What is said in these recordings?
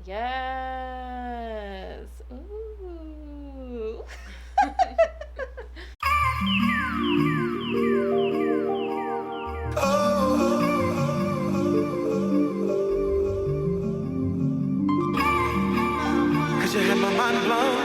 Yes. Ooh. Cause you had my mind blown.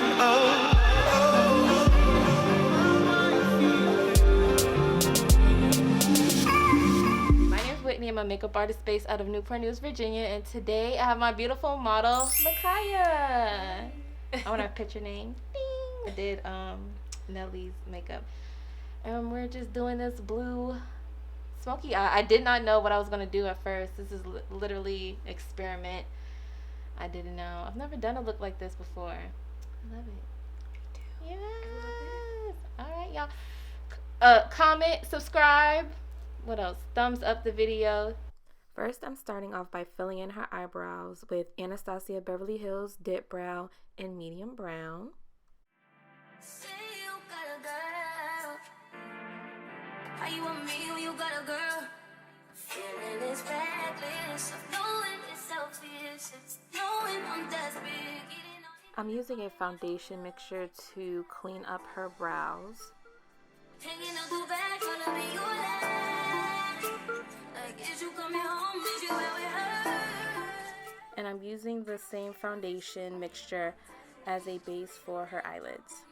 My name is Whitney. I'm a makeup artist based out of Newport News, Virginia, and today I have my beautiful model, Makaya. I want her picture name. Ding. I did Nellie's makeup, and we're just doing this blue smoky eye. I did not know what I was gonna do at first. This is literally experiment. I didn't know. I've never done a look like this before. I love it. Yes. All right, y'all. Comment, subscribe. What else? Thumbs up the video. First, I'm starting off by filling in her eyebrows with Anastasia Beverly Hills Dip Brow in medium brown. Say you got a girl. How you want me when you got a girl? Feeling this reckless of knowing it's selfish. It's knowing I'm desperate. I'm using a foundation mixture to clean up her brows. Hanging up the back, trying to be your life. Like, is you coming home? Is you where we her? And I'm using the same foundation mixture as a base for her eyelids.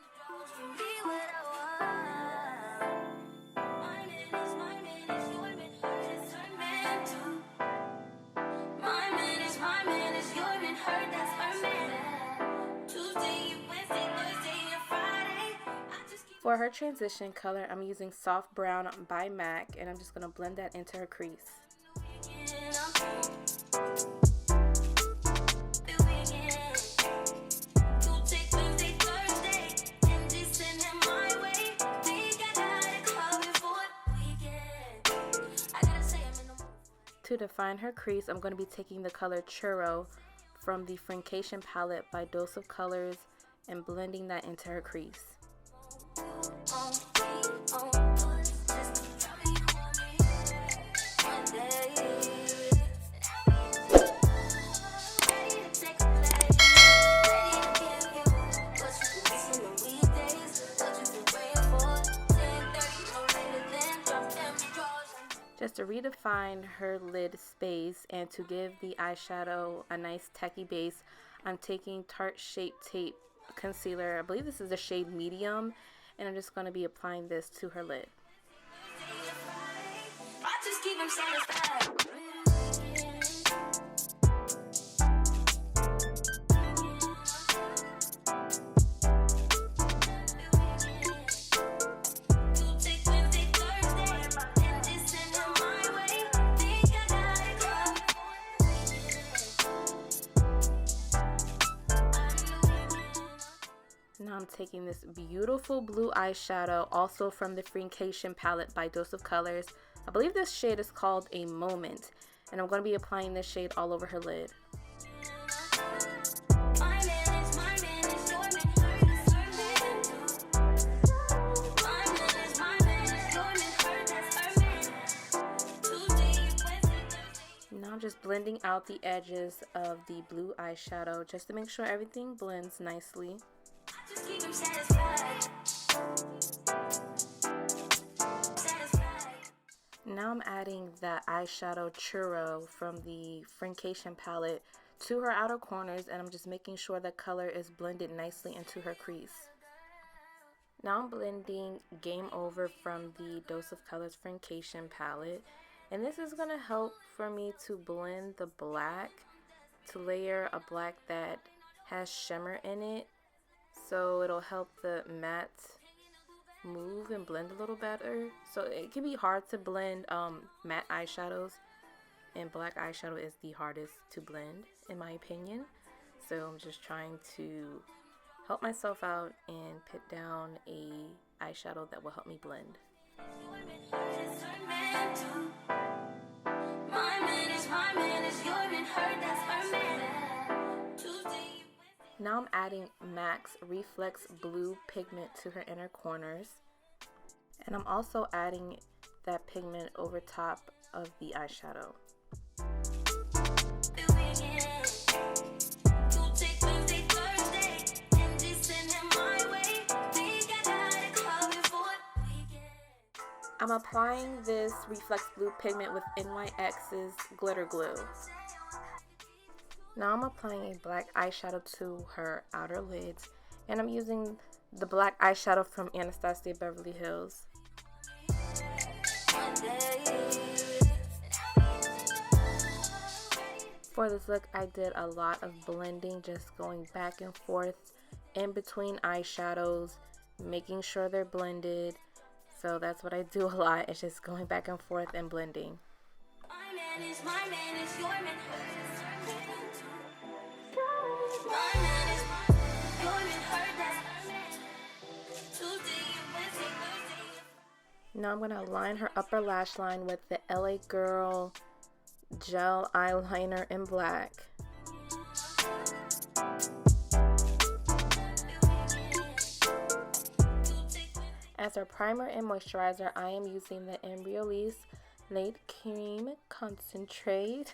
Be what I want. My man is your man, hers is her man too. My man is your man, her, that's her man. Tuesday, Wednesday, Thursday, and Friday. I just keep For her transition color, I'm using Soft Brown by MAC, and I'm just going to blend that into her crease. waking up. The weekend. Tuesday, Wednesday, Thursday, and just send him my way. Think I got it covered for the weekend. I gotta say I'm in the mood. To define her crease, I'm going to be taking the color Churro from the Frinkation palette by Dose of Colors and blending that into her crease. Just to redefine her lid space and to give the eyeshadow a nice tacky base, I'm taking Tarte Shape Tape Concealer. I believe this is the shade Medium, and I'm just going to be applying this to her lid. I just keep him satisfied. Now I'm taking this beautiful blue eyeshadow, also from the Frinkation palette by Dose of Colors. I believe this shade is called A Moment, and I'm going to be applying this shade all over her lid. Now I'm just blending out the edges of the blue eyeshadow just to make sure everything blends nicely. Just keep him satisfied. Now I'm adding that eyeshadow Churro from the Frinkation palette to her outer corners, and I'm just making sure the color is blended nicely into her crease. Now I'm blending Game Over from the Dose of Colors Frinkation palette, and this is going to help for me to blend the black, to layer a black that has shimmer in it, so it'll help the matte move and blend a little better. So it can be hard to blend matte eyeshadows, and black eyeshadow is the hardest to blend in my opinion. So I'm just trying to help myself out and put down a eyeshadow that will help me blend. Now I'm adding MAC's Reflex Blue pigment to her inner corners, and I'm also adding that pigment over top of the eyeshadow. I'm applying this Reflex Blue pigment with NYX's glitter glue. Now I'm applying a black eyeshadow to her outer lids, and I'm using the black eyeshadow from Anastasia Beverly Hills. For this look, I did a lot of blending, just going back and forth in between eyeshadows, making sure they're blended. So that's what I do a lot, is just going back and forth and blending. Now I'm going to line her upper lash line with the LA Girl gel eyeliner in black. As our primer and moisturizer, I am using the Embryolisse Late Cream Concentrate.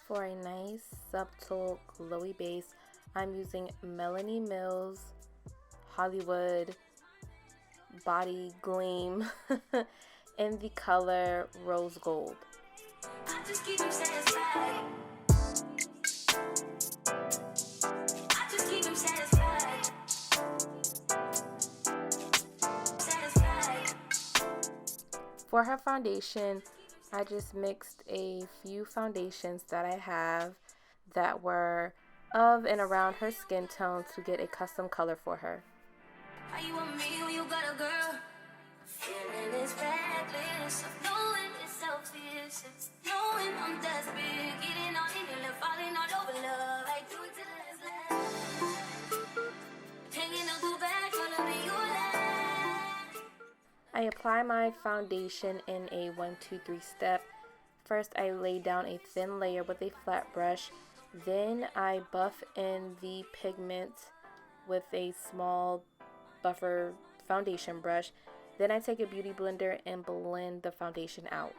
For a nice, subtle, glowy base, I'm using Melanie Mills Hollywood Body Gleam in the color Rose Gold. For her foundation, I just mixed a few foundations that I have that were of and around her skin tone to get a custom color for her. How you want me when you got a girl? Feeling this reckless of knowing it's selfish. It's knowing I'm desperate, getting on in and falling all over love. I do it till it's last. Hanging up go back, follow me, you last. I apply my foundation in a 1-2-3 step. First, I lay down a thin layer with a flat brush. Then I buff in the pigment with a small buffer foundation brush. Then I take a beauty blender and blend the foundation out.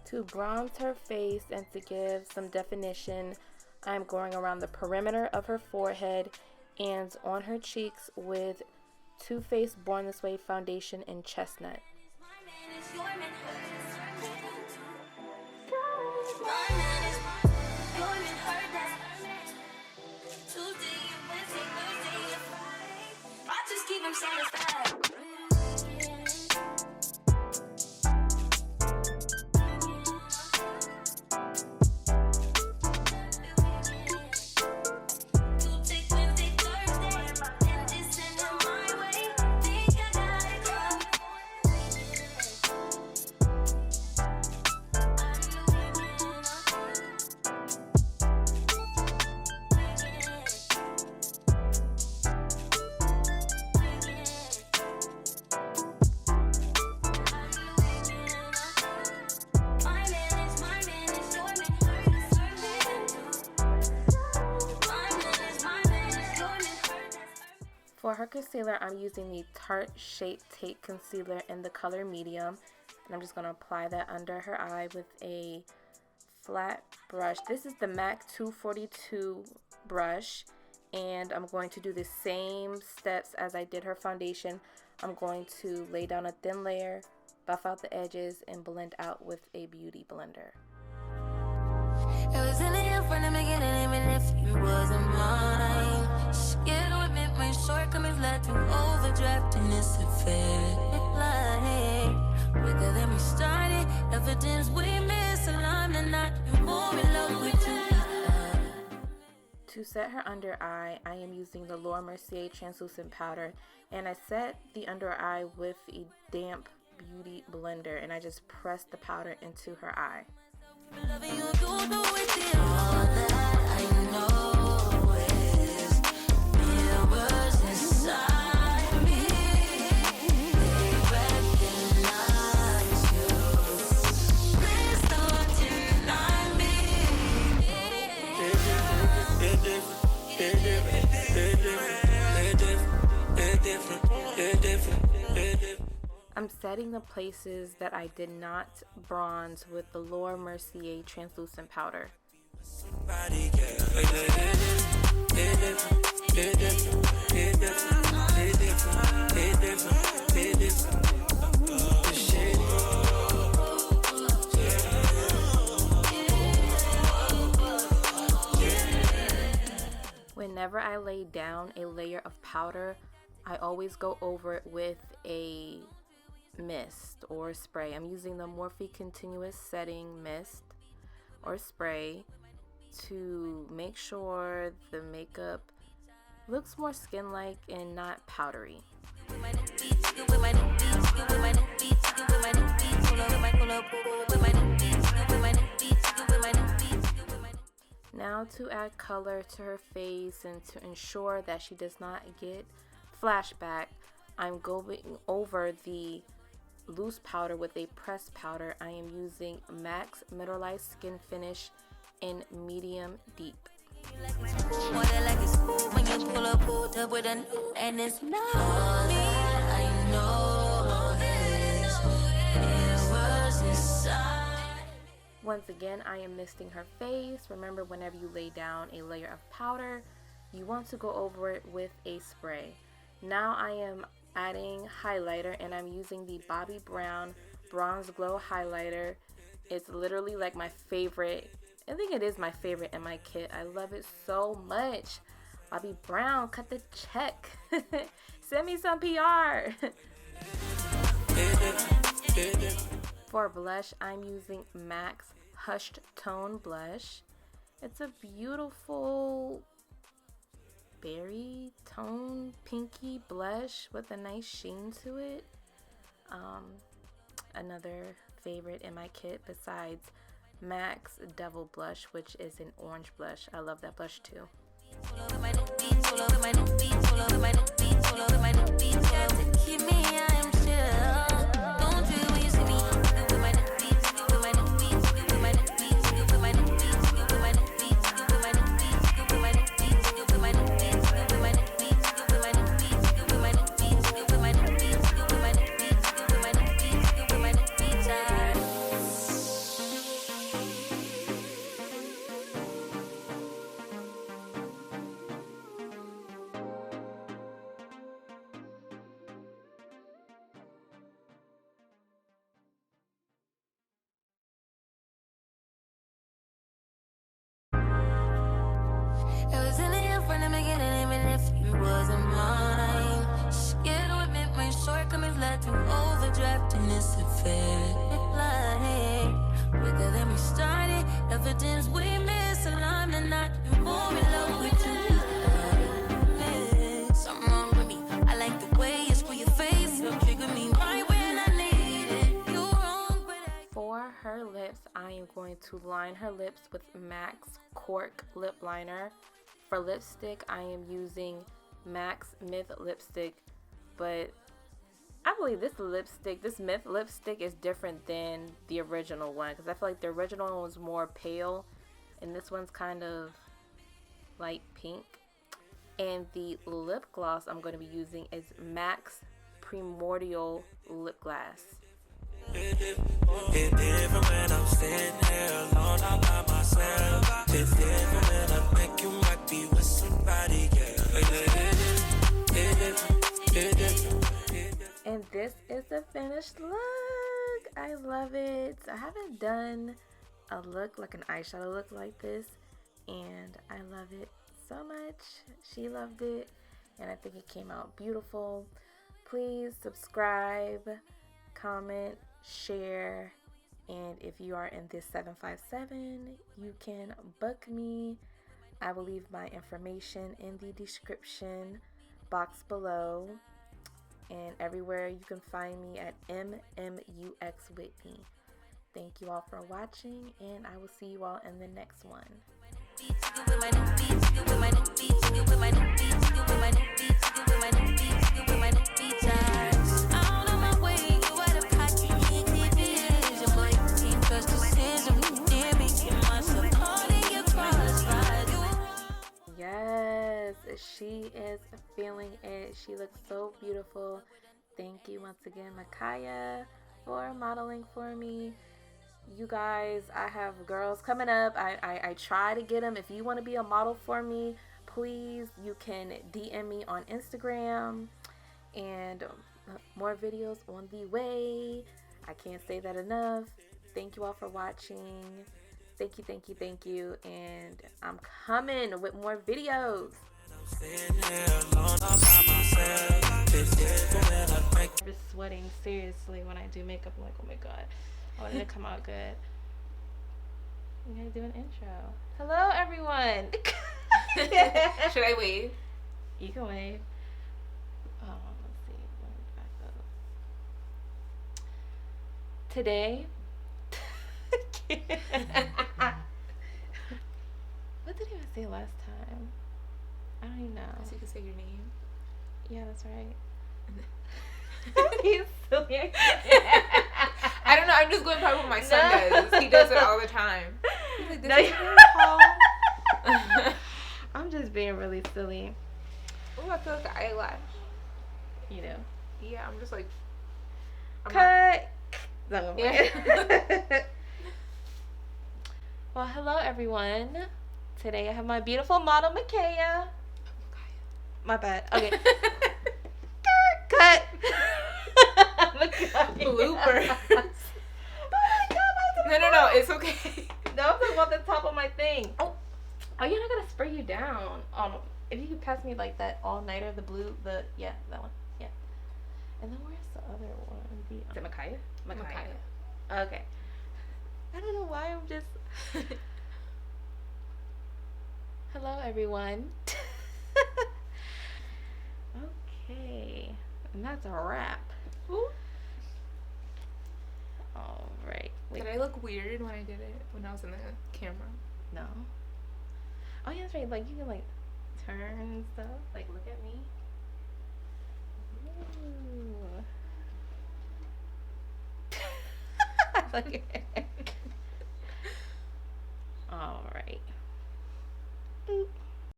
To bronze her face and to give some definition, I'm going around the perimeter of her forehead and on her cheeks with Too Faced Born This Way foundation in Chestnut. For her concealer, I'm using the Tarte Shape Tape Concealer in the color medium. And I'm just going to apply that under her eye with a flat brush. This is the MAC 242 brush. And I'm going to do the same steps as I did her foundation. I'm going to lay down a thin layer, buff out the edges, and blend out with a beauty blender. It was in the air from the beginning, even if you wasn't mine. Scared to admit my shortcomings led to overdraft, and it's a affair. Like, quicker than we started. Evidence we misaligned and not more in love with you. To set her under eye, I am using the Laura Mercier translucent powder, and I set the under eye with a damp beauty blender, and I just press the powder into her eye. Loving you, all that I know is mirrors inside me. They recognize you. Please don't deny me. I'm setting the places that I did not bronze with the Laura Mercier translucent powder. Whenever I lay down a layer of powder, I always go over it with a mist or spray. I'm using the Morphe Continuous Setting Mist or spray to make sure the makeup looks more skin-like and not powdery. Now to add color to her face and to ensure that she does not get flashback, I'm going over the loose powder with a pressed powder. I am using MAC's Mineralized Skin Finish in medium deep. Once again, I am misting her face. Remember, whenever you lay down a layer of powder, you want to go over it with a spray. Now I am adding highlighter, and I'm using the Bobbi Brown Bronze Glow highlighter. It's literally like my favorite. I think it is my favorite in my kit. I love it so much. Bobbi Brown, cut the check. Send me some PR. For blush, I'm using MAC's Hushed Tone Blush. It's a beautiful berry tone pinky blush with a nice sheen to it. Another favorite in my kit besides MAC's Devil Blush, which is an orange blush. I love that blush too. It was in the air from the beginning, even if you wasn't mine. Scared to admit my shortcomings led to overdraft in this affair. Like, quicker than we started. Evidence we misaligned and not more in love with you. Something wrong with me. I like the way you screw your face. You trigger me right when I need it. You wrong, but For her lips, I am going to line her lips with MAC's Cork Lip Liner. For lipstick, I am using MAC's Myth lipstick, but I believe this Myth lipstick is different than the original one, because I feel like the original one was more pale, and this one's kind of light pink. And the lip gloss I'm going to be using is MAC's Primordial Lip Gloss. It's different when I'm sitting here alone all by myself. It's different when I think you might be with somebody, And this is the finished look. I love it. I haven't done a look like an eyeshadow look like this, and I love it so much. She loved it, and I think it came out beautiful. Please subscribe, comment, share, and if you are in this 757, you can book me. I will leave my information in the description box below, and everywhere you can find me at mmuxwhitney. Thank you all for watching, and I will see you all in the next one. Yes, she is feeling it. She looks so beautiful. Thank you once again, Makaya, for modeling for me. You guys, I have girls coming up. I try to get them. If you want to be a model for me, please, you can DM me on Instagram, and more videos on the way. I can't say that enough. Thank you all for watching. Thank you, and I'm coming with more videos. I'm just sweating seriously when I do makeup. I'm like, oh my god, I want it to come out good. I'm gonna do an intro. Hello, everyone. Should I wave? You can wave. Oh, let's see. Let me back up. Today. What did I say last time? I don't even know. So you can say your name. Yeah, that's right. He's silly. I don't know. I'm just going by what my son does. He does it all the time. He's like, this is Paul. I'm just being really silly. Oh, I feel like an eyelash. You know. Yeah, I'm just like. Cut. No. Yeah. Well, hello everyone. Today I have my beautiful model Makaya. My bad. Okay. Cut. Bloopers. No, it's okay. No, I'm talking about the top of my thing. Oh, you're not gonna spray you down. If you could pass me like that all-nighter, the blue, that one, yeah. And then where's the other one? Is it Makaya? Makaya. Okay. I don't know why I'm just. Hello, everyone. Okay, and that's a wrap. Ooh. All right. Wait. Did I look weird when I did it? When I was in the camera? No. Oh yeah, that's right. Like you can like turn and stuff. Like look at me. Ooh. Look at